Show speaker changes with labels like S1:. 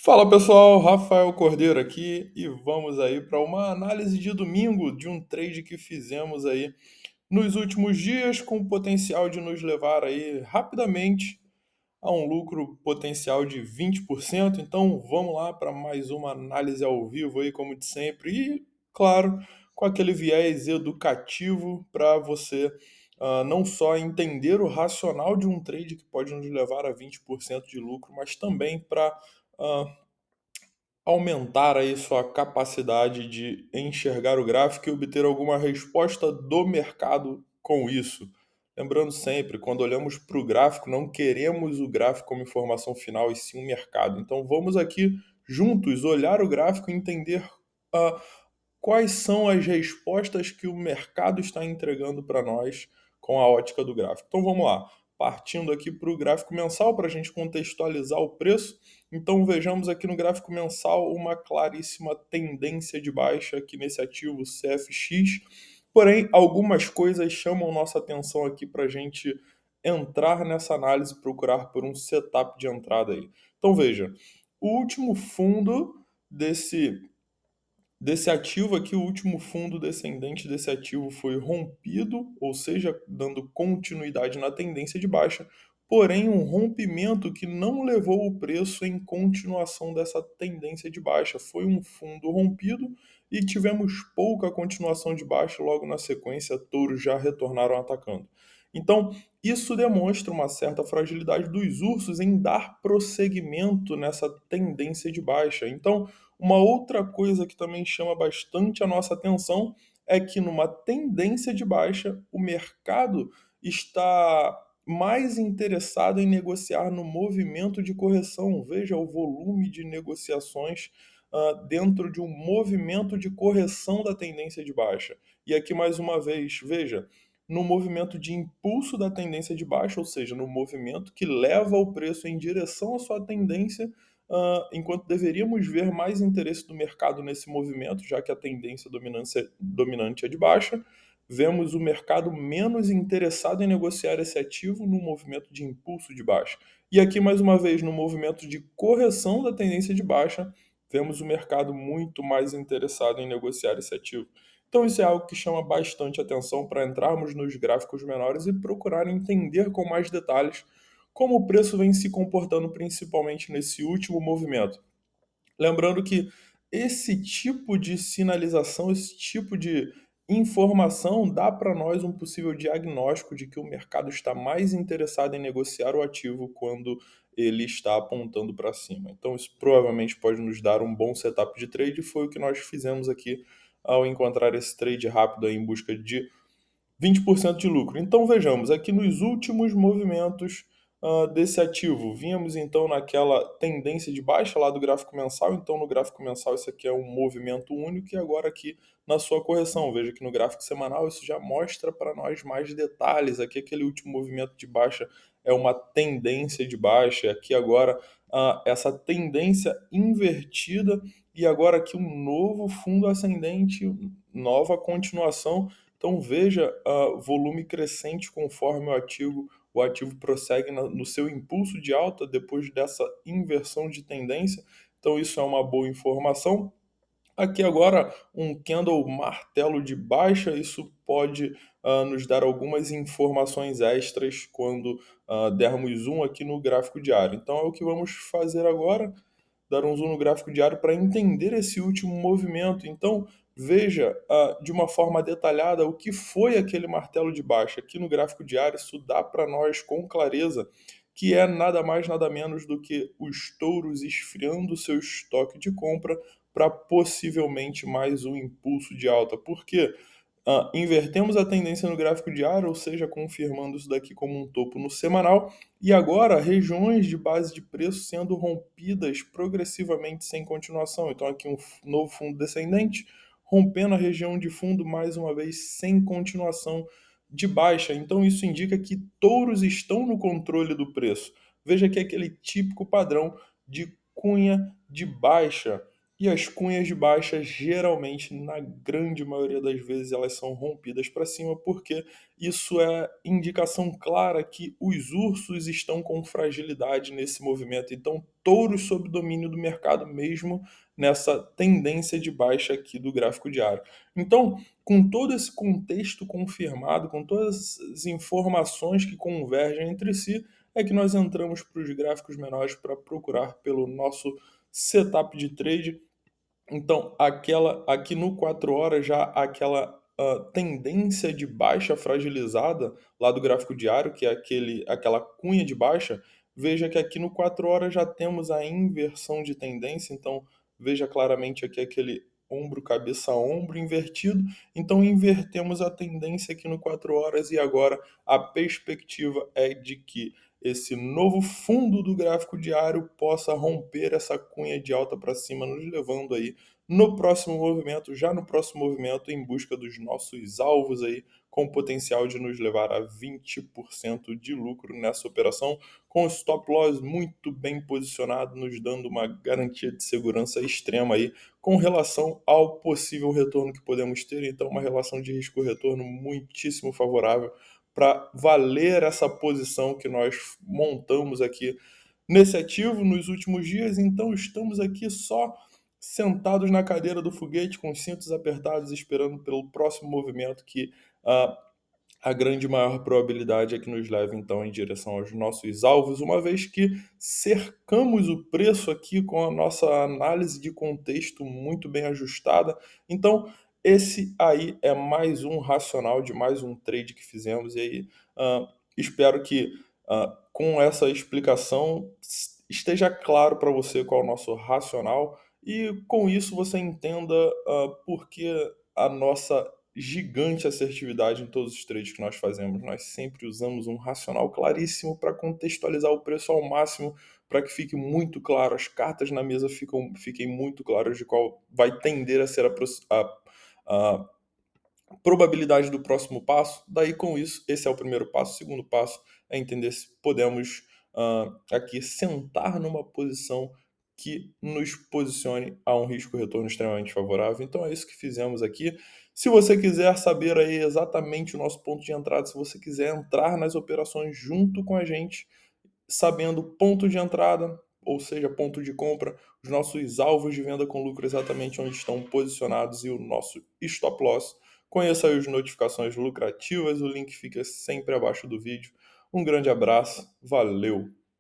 S1: Fala pessoal, Rafael Cordeiro aqui e vamos aí para uma análise de domingo de um trade que fizemos aí nos últimos dias com o potencial de nos levar aí rapidamente a um lucro potencial de 20%. Então vamos lá para mais uma análise ao vivo aí, como de sempre, e claro, com aquele viés educativo para você não só entender o racional de um trade que pode nos levar a 20% de lucro, mas também para aumentar aí sua capacidade de enxergar o gráfico e obter alguma resposta do mercado com isso. Lembrando sempre, quando olhamos para o gráfico, não queremos o gráfico como informação final e sim o mercado. Então vamos aqui juntos olhar o gráfico e entender ah, quais são as respostas que o mercado está entregando para nós com a ótica do gráfico. Então vamos lá, partindo aqui para o gráfico mensal para a gente contextualizar o preço. Então vejamos aqui no gráfico mensal uma claríssima tendência de baixa aqui nesse ativo CFX. Porém, algumas coisas chamam nossa atenção aqui para a gente entrar nessa análise, procurar por um setup de entrada aí. Então veja, o último fundo desse ativo aqui, o último fundo descendente desse ativo foi rompido, ou seja, dando continuidade na tendência de baixa, porém um rompimento que não levou o preço em continuação dessa tendência de baixa. Foi um fundo rompido e tivemos pouca continuação de baixa, logo na sequência, touros já retornaram atacando. Então, isso demonstra uma certa fragilidade dos ursos em dar prosseguimento nessa tendência de baixa. Então, uma outra coisa que também chama bastante a nossa atenção é que numa tendência de baixa, o mercado está mais interessado em negociar no movimento de correção. Veja o volume de negociações dentro de um movimento de correção da tendência de baixa. E aqui mais uma vez, veja, no movimento de impulso da tendência de baixa, ou seja, no movimento que leva o preço em direção à sua tendência, enquanto deveríamos ver mais interesse do mercado nesse movimento, já que a tendência dominante é de baixa, vemos o mercado menos interessado em negociar esse ativo no movimento de impulso de baixa. E aqui, mais uma vez, no movimento de correção da tendência de baixa, vemos o mercado muito mais interessado em negociar esse ativo. Então, isso é algo que chama bastante atenção para entrarmos nos gráficos menores e procurar entender com mais detalhes como o preço vem se comportando principalmente nesse último movimento. Lembrando que esse tipo de sinalização, esse tipo de informação dá para nós um possível diagnóstico de que o mercado está mais interessado em negociar o ativo quando ele está apontando para cima. Então, isso provavelmente pode nos dar um bom setup de trade, e foi o que nós fizemos aqui ao encontrar esse trade rápido aí em busca de 20% de lucro. Então vejamos, aqui nos últimos movimentos desse ativo, vínhamos então naquela tendência de baixa lá do gráfico mensal, então no gráfico mensal isso aqui é um movimento único, e agora aqui na sua correção, veja que no gráfico semanal isso já mostra para nós mais detalhes, aqui aquele último movimento de baixa é uma tendência de baixa, aqui agora essa tendência invertida, e agora aqui um novo fundo ascendente, nova continuação. Então veja volume crescente conforme o ativo prossegue no seu impulso de alta depois dessa inversão de tendência. Então isso é uma boa informação. Aqui agora um candle martelo de baixa, isso pode nos dar algumas informações extras quando dermos zoom aqui no gráfico diário. Então é o que vamos fazer agora, dar um zoom no gráfico diário para entender esse último movimento. Então, veja de uma forma detalhada o que foi aquele martelo de baixa. Aqui no gráfico diário, isso dá para nós com clareza que é nada mais, nada menos do que os touros esfriando seu estoque de compra para possivelmente mais um impulso de alta. Por quê? Invertemos a tendência no gráfico diário, ou seja, confirmando isso daqui como um topo no semanal, e agora regiões de base de preço sendo rompidas progressivamente sem continuação. Então aqui um novo fundo descendente, rompendo a região de fundo mais uma vez sem continuação de baixa. Então isso indica que touros estão no controle do preço. Veja que é aquele típico padrão de cunha de baixa. E as cunhas de baixa, geralmente, na grande maioria das vezes, elas são rompidas para cima, porque isso é indicação clara que os ursos estão com fragilidade nesse movimento. Então, touros sob domínio do mercado, mesmo nessa tendência de baixa aqui do gráfico diário. Então, com todo esse contexto confirmado, com todas as informações que convergem entre si, é que nós entramos para os gráficos menores para procurar pelo nosso setup de trade. Então, aquela aqui no 4 horas já aquela, tendência de baixa fragilizada lá do gráfico diário, que é aquela cunha de baixa, veja que aqui no 4 horas já temos a inversão de tendência, então veja claramente aqui aquele ombro, cabeça, ombro invertido, então invertemos a tendência aqui no 4 horas e agora a perspectiva é de que esse novo fundo do gráfico diário possa romper essa cunha de alta para cima, nos levando aí no próximo movimento, já no próximo movimento, em busca dos nossos alvos aí, com potencial de nos levar a 20% de lucro nessa operação, com o stop loss muito bem posicionado, nos dando uma garantia de segurança extrema aí, com relação ao possível retorno que podemos ter. Então, uma relação de risco-retorno muitíssimo favorável para valer essa posição que nós montamos aqui nesse ativo nos últimos dias. Então, estamos aqui só sentados na cadeira do foguete, com os cintos apertados, esperando pelo próximo movimento que a grande maior probabilidade é que nos leve então em direção aos nossos alvos, uma vez que cercamos o preço aqui com a nossa análise de contexto muito bem ajustada. Então, esse aí é mais um racional de mais um trade que fizemos, e aí espero que com essa explicação esteja claro para você qual é o nosso racional e com isso você entenda por que a nossa gigante assertividade em todos os trades que nós fazemos. Nós sempre usamos um racional claríssimo para contextualizar o preço ao máximo, para que fique muito claro, as cartas na mesa fiquem muito claras de qual vai tender a ser a probabilidade do próximo passo. Daí, com isso, esse é o primeiro passo. O segundo passo é entender se podemos aqui sentar numa posição que nos posicione a um risco-retorno extremamente favorável. Então é isso que fizemos aqui. Se você quiser saber aí exatamente o nosso ponto de entrada, se você quiser entrar nas operações junto com a gente, sabendo ponto de entrada, ou seja, ponto de compra, os nossos alvos de venda com lucro exatamente onde estão posicionados e o nosso stop loss. Conheça aí as notificações lucrativas, o link fica sempre abaixo do vídeo. Um grande abraço, valeu!